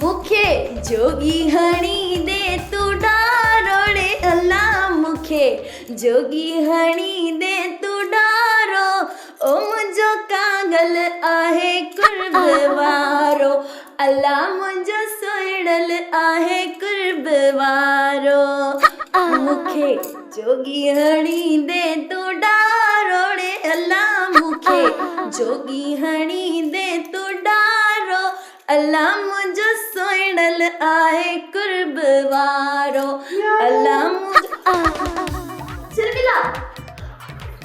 मुखे जोगी हणी दे तू डारोड़े अल्लाह मुखे जोगी हणी दे तू डारो ओ मुंजो कागल आहे कुर्ब वारो अल्लाह मुंजो सोइड़ल आहे कुर्ब वारो मुखे जोगी हणी दे तू डारोड़े अल्लाह मुखे जोगी हणी दे तू डारो अल्लाह मुंजो सोइड़ल आहे कुर्ब वारो अल्लाह मुंजो सिरमिला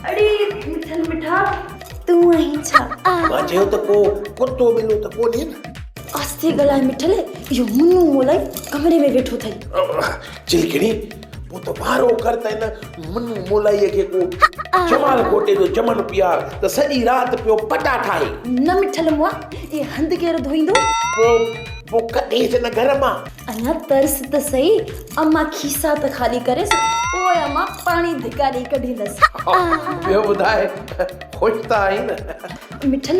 अड़ी मिठल मिठा तू आई छा मां चयो त को कुत्तो मिलो त को ॾे न आस्ते गलाए मिठल यो मुन्नू मोलाई कमरे में वेठो थई चिलकड़ी वो तो बारो करता है ना मुन्नू मोलाई के को जमाल कोटे जो जमन प्यार त सॼी रात पियो पटा ठाहे न मिठल मुआ ये हंद केर धोईंदो वो कॾहिं से न घर मां अञा तरस त सही अम्मा खीसा त खाली करे ओए अम्मा पानी धिकारी कढींदस ॿियो ॿुधाए ख़ुश त आई न मिठल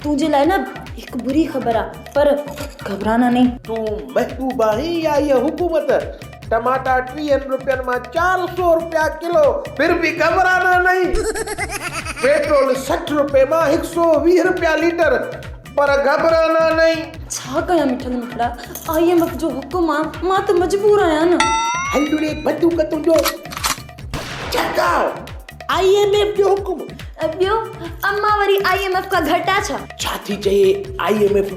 तुझे लाइ ना एक बुरी खबर आ पर घबराना नहीं तू महबूबा ही या ये हुकूमत टमाटा 30 रुपयन में 400 रुपया किलो फिर भी घबराना नहीं पेट्रोल 60 रुपए में 120 रुपया लीटर पर घबराना नहीं छा कया मिठल मिठड़ा IMF जो हुकुम आ मां तो मजबूर आया ना हलड़े बंदूक तुझो चका IMF जो हुकुम ॿियो अम्मा वरी IMF का घटा छा थी चए IMF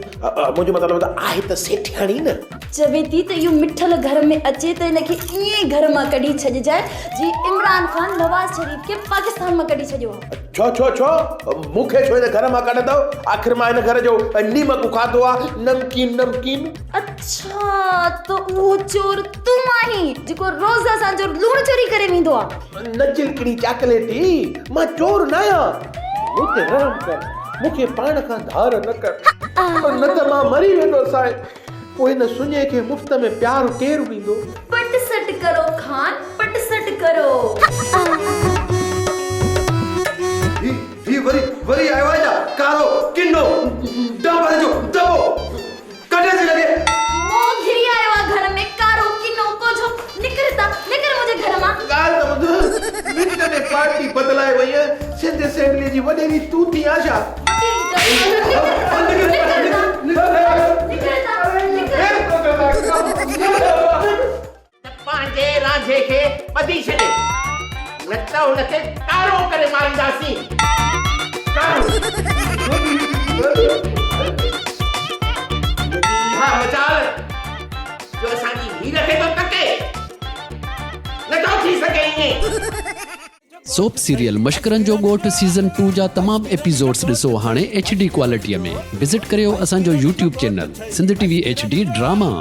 मुझे मतलब आहे त सेठियाणी न चवे थी त इहो मिठल घर में अचे त इनखे ईअं घर मां कढी छॾिजाए जी इमरान खान नवाज शरीफ के पाकिस्तान मां कढी छॾियो छो मूंखे छो हिन घर मां कढंदव आख़िर मां हिन घर जो नीमक खाधो आहे नमकीन अच्छा तो वो चोर तुम आही जेको रोज़ असांजो लूण चोरी करे वेंदो आहे न चिलकड़ी चाकलेटी मां चोर न आहियां मूंखे रहम कर मूंखे पाण खां धार न कर न त मां मरी वेंदो साए पोइ हिन सुञे खे मुफ़्त में प्यार केरु ॾींदो पट सट करो खान पट सट करो ही वरी आयो है ना कारो किन्नो डबल जो दबो कटे से लगे मो घिरी आयो आ घर में कारो किनो को जो निकर मुझे घर मां ॻाल्हि त ॿुध मिंट में पार्टी बदलाए वई आहे सिंध असेंबली जी वॾेरी तूं थी आशा पंहिंजे रांझे खे ॿधी छॾे न त हुनखे कारो करे मारींदासीं इहा मचाल जो असांजी हीर खे थो टके नथो थी सघे ईअं सोप सीरियल मश्करन जो ॻोठ सीज़न 2 जा तमाम एपिसोड्स ॾिसो हाणे HD क्वालिटीअ में विज़िट करियो असांजो YouTube channel Sindh TV HD drama.